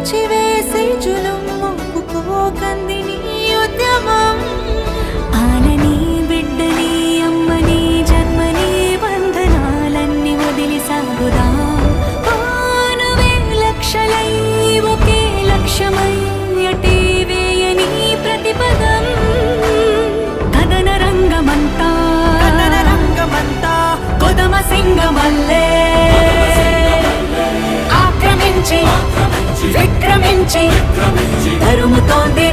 అణచివేసే జులుం ఒప్పుకోకంది నీ ఉద్యమం. ఆలని బిడ్డని అమ్మని జన్మని బంధనాలన్నీ వదిలి సాగుదాం. పానువే లక్షలై ఒకే లక్ష్యమై అటే వేయని ప్రతిపదం. కథన రంగమంతా కొదమ సింగమల్లే ఆక్రమించి విక్రమించి తరుముతోంది.